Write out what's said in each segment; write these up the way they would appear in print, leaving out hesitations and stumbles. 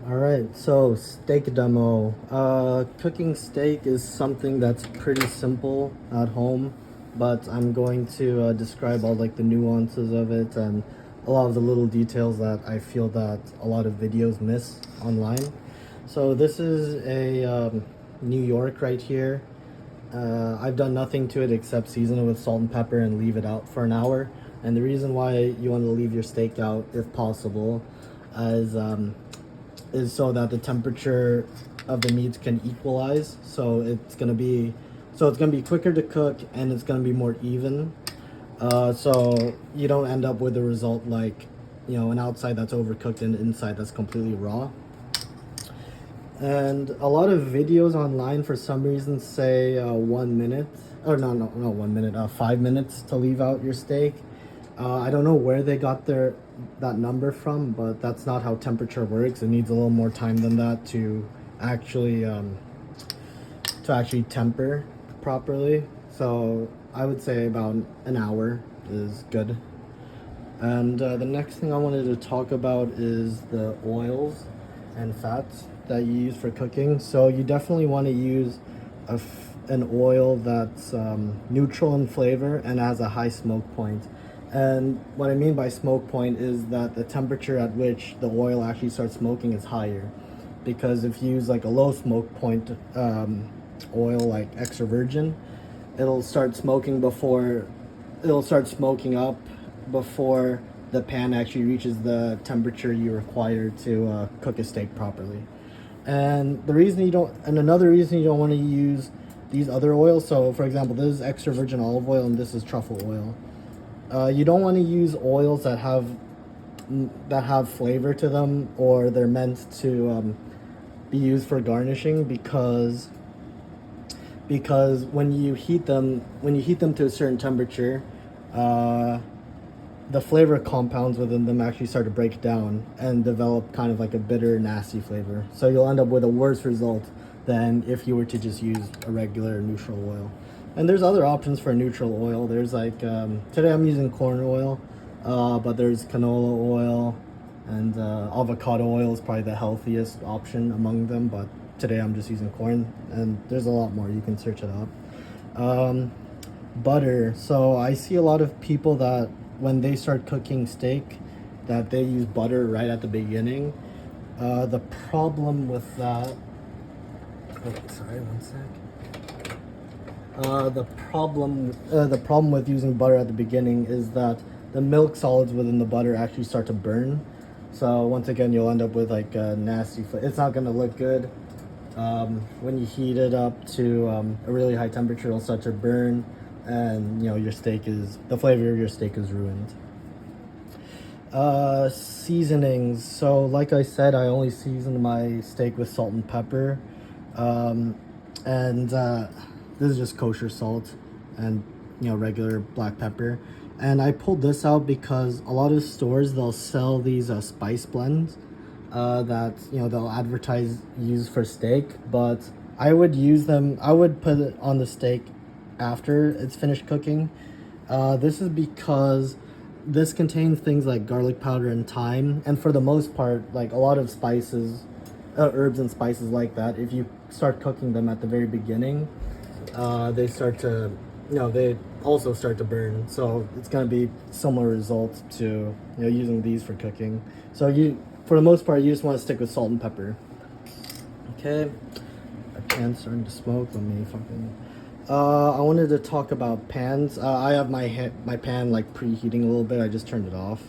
All right, so steak demo. Cooking steak is something that's pretty simple at home, but I'm going to describe all like the nuances of it and a lot of the little details that I feel that a lot of videos miss online. So this is a New York right here. I've done nothing to it except season it with salt and pepper and leave it out for an hour. And the reason why you want to leave your steak out, if possible, is so that the temperature of the meats can equalize. So it's gonna be quicker to cook and it's gonna be more even. So you don't end up with a result like, an outside that's overcooked and an inside that's completely raw. And a lot of videos online for some reason say 1 minute, or no, no, no, 1 minute, 5 minutes to leave out your steak. I don't know where they got that number from, but that's not how temperature works. It needs a little more time than that actually to actually temper properly. So I would say about an hour is good. And the next thing I wanted to talk about is the oils and fats that you use for cooking. So you definitely want to use an oil that's neutral in flavor and has a high smoke point. And what I mean by smoke point is that the temperature at which the oil actually starts smoking is higher. Because if you use like a low smoke point oil like extra virgin, it'll start smoking before it'll start smoking up before the pan actually reaches the temperature you require to cook a steak properly. And another reason you don't want to use these other oils. So, for example, this is extra virgin olive oil and this is truffle oil. You don't want to use oils that have flavor to them, or they're meant to be used for garnishing, because when you heat them to a certain temperature, the flavor compounds within them actually start to break down and develop kind of like a bitter, nasty flavor. So you'll end up with a worse result than if you were to just use a regular neutral oil. And there's other options for neutral oil. There's like today I'm using corn oil, but there's canola oil, and avocado oil is probably the healthiest option among them. But today I'm just using corn, and there's a lot more. You can search it up. Butter. So I see a lot of people that when they start cooking steak, that they use butter right at the beginning. The problem with that. Oh, sorry, one sec. The problem with using butter at the beginning is that the milk solids within the butter actually start to burn. So once again, you'll end up with like a nasty. It's not gonna look good. When you heat it up to a really high temperature, it'll start to burn, and the flavor of your steak is ruined. Seasonings. So like I said, I only season my steak with salt and pepper, and this is just kosher salt and regular black pepper. And I pulled this out because a lot of stores, they'll sell these spice blends that they'll advertise use for steak, but I would put it on the steak after it's finished cooking. This is because this contains things like garlic powder and thyme, and for the most part, like a lot of spices, herbs and spices like that, if you start cooking them at the very beginning, they also start to burn. So it's gonna be similar results to using these for cooking. So for the most part, you just want to stick with salt and pepper. Okay, my pan's starting to smoke. Let me fucking. I wanted to talk about pans. I have my pan like preheating a little bit. I just turned it off,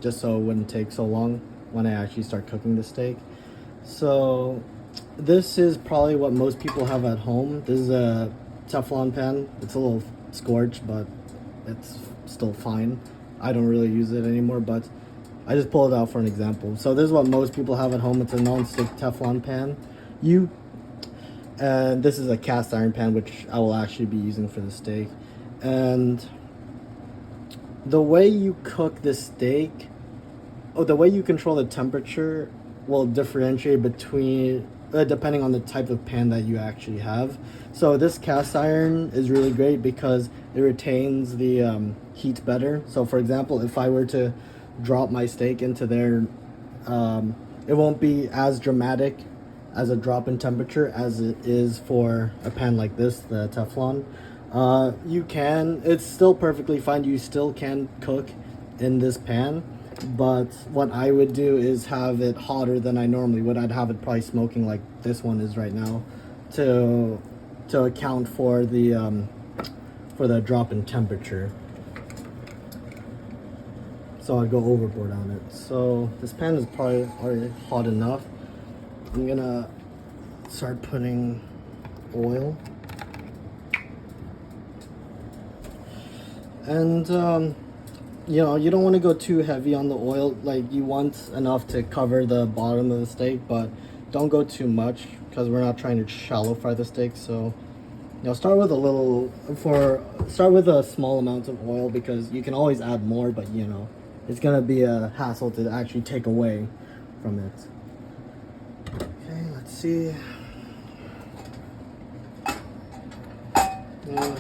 just so it wouldn't take so long when I actually start cooking the steak. So this is probably what most people have at home. This is a Teflon pan. It's a little scorched, but it's still fine. I don't really use it anymore, but I just pulled it out for an example. So this is what most people have at home. It's a non-stick Teflon pan. And this is a cast iron pan, which I will actually be using for the steak. And the way you cook the steak, the way you control the temperature will differentiate between depending on the type of pan that you actually have. So this cast iron is really great because it retains the heat better. So for example, if I were to drop my steak into there, it won't be as dramatic as a drop in temperature as it is for a pan like this, the Teflon. It's still perfectly fine. You still can cook in this pan, but what I would do is have it hotter than I normally would. I'd have it probably smoking like this one is right now to account for the drop in temperature. So I'd go overboard on it. So this pan is probably already hot enough. I'm gonna start putting oil. And you know, you don't want to go too heavy on the oil. Like, you want enough to cover the bottom of the steak, but don't go too much because we're not trying to shallow fry the steak. So, you know, start with a small amount of oil, because you can always add more, but you know, it's gonna be a hassle to actually take away from it. Okay, let's see. Yeah.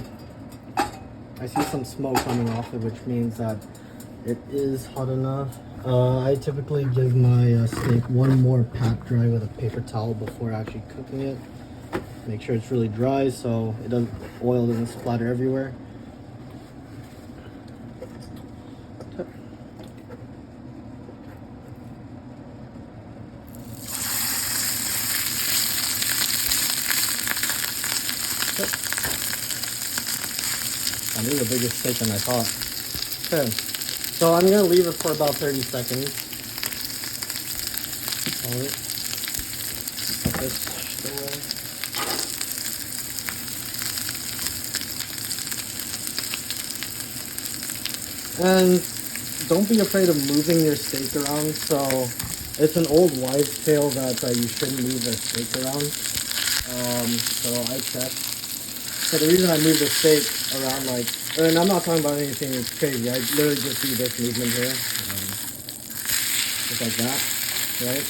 I see some smoke coming off it, which means that it is hot enough. I typically give my steak one more pat dry with a paper towel before actually cooking it. Make sure it's really dry so oil doesn't splatter everywhere. This is a bigger steak than I thought. Okay, so I'm gonna leave it for about 30 seconds. Hold it. Put this away. And don't be afraid of moving your steak around. So it's an old wives' tale that you shouldn't move a steak around. So I checked. So the reason I move the steak around, like, and I'm not talking about anything crazy, I literally just do this movement here, just like that, right?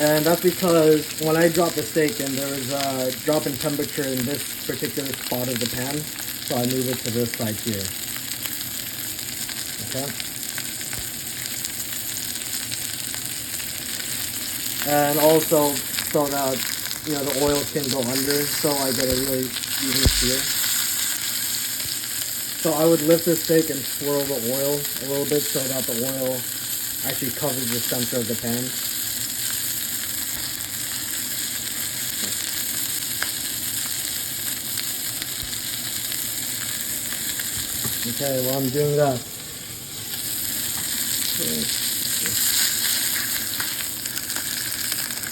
And that's because when I drop the steak in, there was a drop in temperature in this particular spot of the pan, so I move it to this side here, okay? And also so that, you know, the oil can go under, so I get a really even sear. So I would lift the steak and swirl the oil a little bit so that the oil actually covers the center of the pan. Okay, while I'm doing that,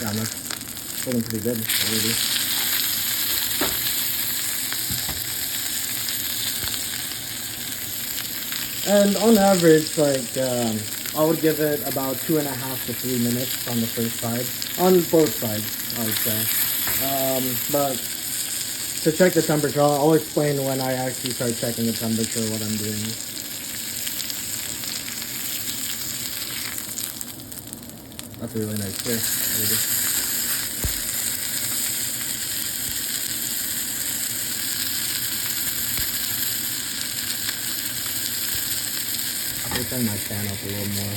yeah, that's looking pretty good already. And on average, like, I would give it about 2.5 to 3 minutes on the first side, on both sides, I would say. But to check the temperature, I'll explain when I actually start checking the temperature, what I'm doing. That's a really nice fish. Let me turn my fan up a little more.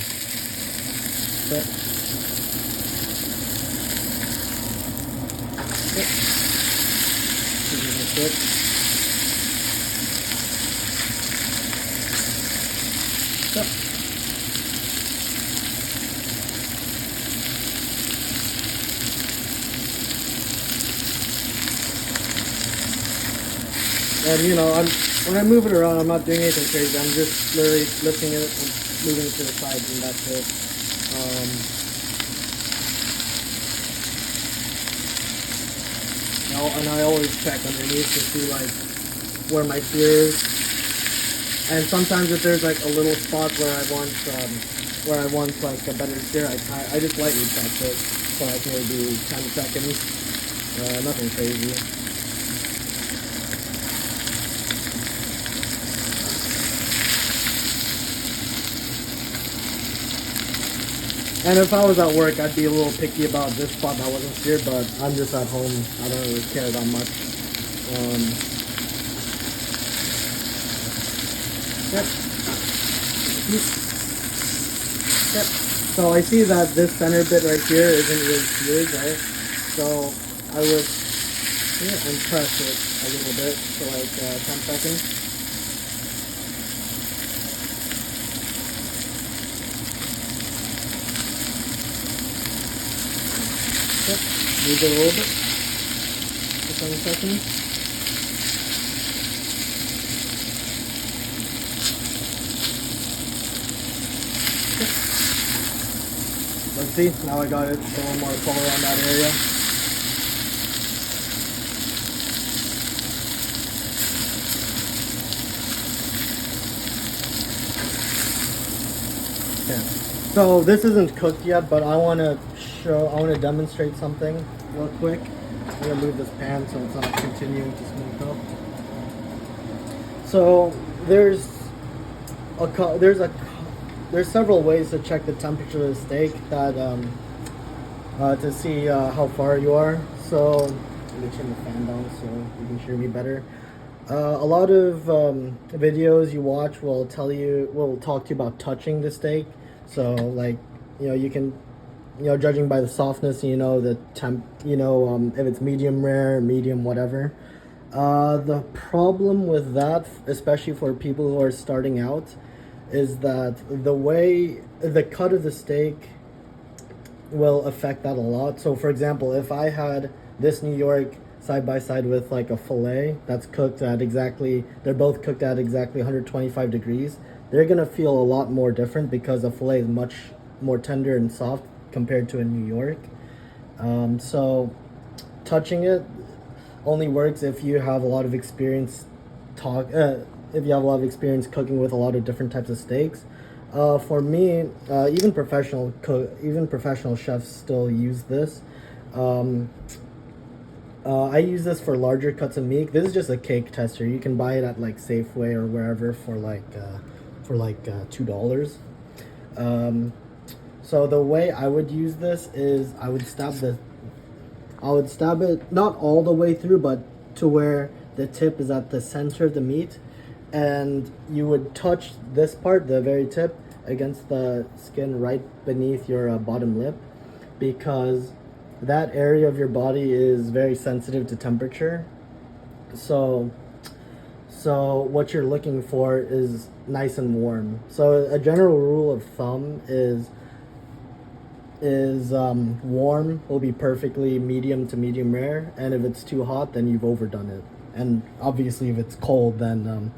Okay. And you know, when I move it around, I'm not doing anything crazy. I'm just literally lifting it and moving it to the side, and that's it. And I always check underneath to see like where my sear is. And sometimes if there's like a little spot where I want like a better sear, I just lightly touch it for like maybe 10 seconds. Nothing crazy. And if I was at work, I'd be a little picky about this spot that wasn't seared, but I'm just at home. I don't really care that much. Yep. Yep. So I see that this center bit right here isn't really seared, right? So I would and press it a little bit for like 10 seconds. Yep. Move it a little bit for 10 seconds. Let's see, now I got it, a little more color on that area. Yeah. So this isn't cooked yet, but I want to demonstrate something real quick. I'm going to move this pan so it's not continuing to smoke up. So there's several ways to check the temperature of the steak that to see how far you are. So let me turn the fan down so you can hear me better. A lot of videos you watch will talk to you about touching the steak. So like, you can, judging by the softness, the temp, if it's medium rare, medium, whatever. The problem with that, especially for people who are starting out, is that the cut of the steak will affect that a lot. So for example, if I had this New York side by side with like a filet that's cooked at they're both cooked at exactly 125 degrees, they're gonna feel a lot more different because a filet is much more tender and soft compared to a New York. So touching it only works if you have a lot of experience if you have a lot of experience cooking with a lot of different types of steaks. For me, even professional chefs still use this. I use this for larger cuts of meat. This is just a cake tester. You can buy it at like Safeway or wherever for like $2. So the way I would use this is I would stab it not all the way through, but to where the tip is at the center of the meat, and you would touch this part, the very tip, against the skin right beneath your bottom lip, because that area of your body is very sensitive to temperature. So what you're looking for is nice and warm. So a general rule of thumb is warm will be perfectly medium to medium rare, and if it's too hot, then you've overdone it. And obviously if it's cold, then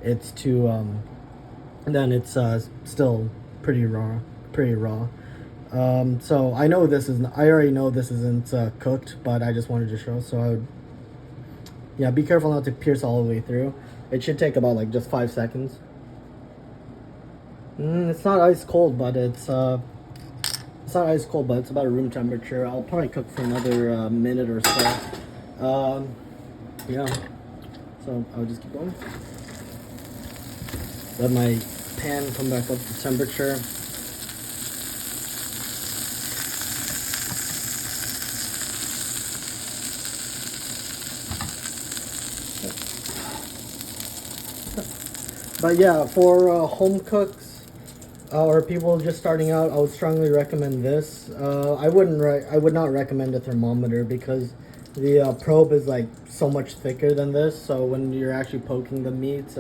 it's still pretty raw. So I already know this isn't cooked, but I just wanted to show. So I would, be careful not to pierce all the way through. It should take about like just 5 seconds. It's not ice cold, but it's not ice cold, but it's about room temperature. I'll probably cook for another minute or so. So I'll just keep going. Let my pan come back up to temperature. But yeah, for home cooks or people just starting out, I would strongly recommend this. I would not recommend a thermometer because the probe is like so much thicker than this. So when you're actually poking the meat,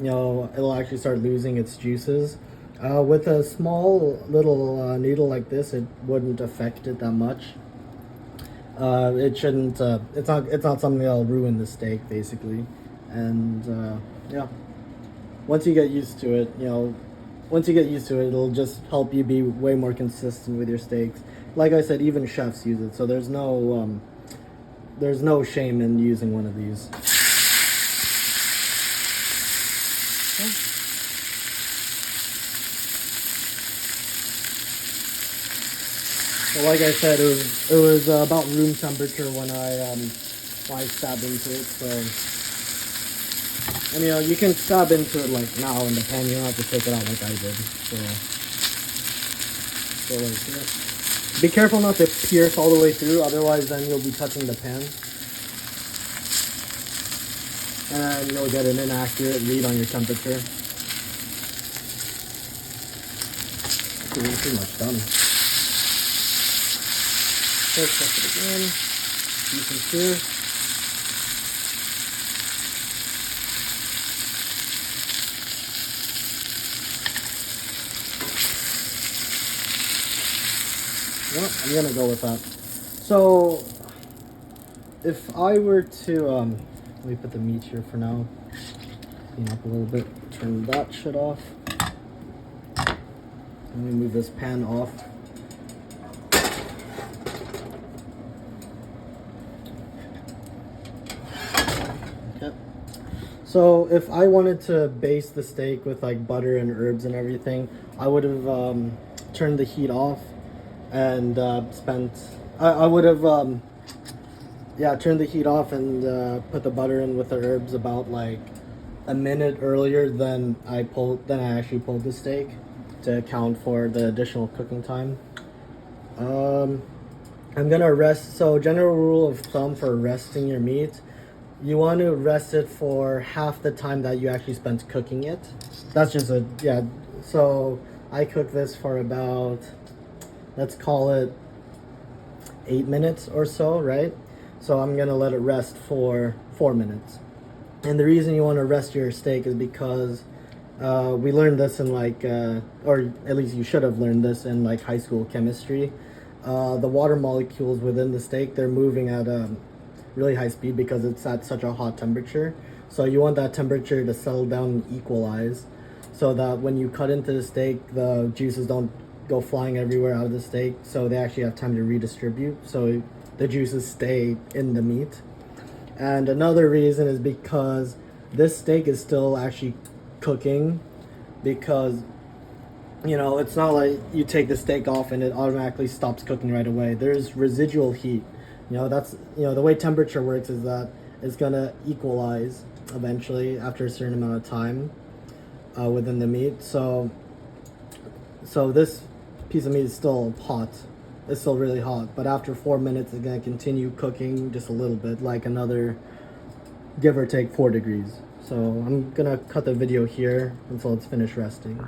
it'll actually start losing its juices. With a small little needle like this, it wouldn't affect it that much. It shouldn't. It's not something that'll ruin the steak, basically. And yeah. Once you get used to it, it'll just help you be way more consistent with your steaks. Like I said, even chefs use it, so there's no shame in using one of these. Okay. So like I said, it was about room temperature when I stabbed into it. So. And you can stab into it like now in the pan. You don't have to take it out like I did. So like, yeah. Be careful not to pierce all the way through, otherwise then you'll be touching the pan. And you'll get an inaccurate read on your temperature. pretty much done. So check it again. Decent sear. Well, I'm gonna go with that. So, if I were to, let me put the meat here for now. Clean up a little bit. Turn that shit off. Let me move this pan off. Okay. So, if I wanted to baste the steak with like butter and herbs and everything, I would have turned the heat off and I would have turned the heat off and put the butter in with the herbs about like a minute earlier than I actually pulled the steak to account for the additional cooking time. I'm gonna rest. So general rule of thumb for resting your meat, you want to rest it for half the time that you actually spent cooking it. That's just so I cook this for about, let's call it 8 minutes or so, right? So I'm gonna let it rest for 4 minutes. And the reason you want to rest your steak is because we learned this in or at least you should have learned this in like high school chemistry. The water molecules within the steak, they're moving at a really high speed because it's at such a hot temperature. So you want that temperature to settle down and equalize, so that when you cut into the steak, the juices don't go flying everywhere out of the steak, so they actually have time to redistribute, so the juices stay in the meat. And another reason is because this steak is still actually cooking, because it's not like you take the steak off and it automatically stops cooking right away. There's residual heat. That's the way temperature works is that it's gonna equalize eventually after a certain amount of time within the meat. So this piece of meat is still hot. It's still really hot, but after 4 minutes it's gonna continue cooking just a little bit, like another give or take 4 degrees. So I'm gonna cut the video here until it's finished resting.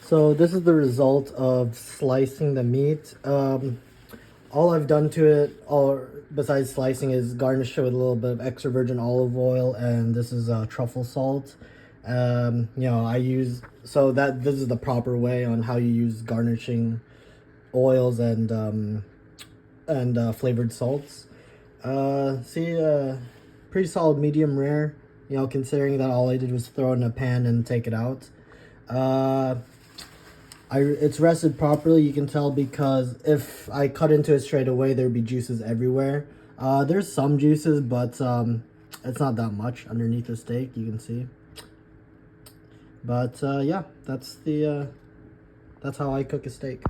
So this is the result of slicing the meat. All I've done to it, besides slicing, is garnish it with a little bit of extra virgin olive oil, and this is truffle salt. This is the proper way on how you use garnishing oils and flavored salts. Pretty solid medium rare, considering that all I did was throw it in a pan and take it out. It's rested properly. You can tell because if I cut into it straight away, there'd be juices everywhere. There's some juices, but it's not that much underneath the steak, you can see. But yeah, that's how I cook a steak.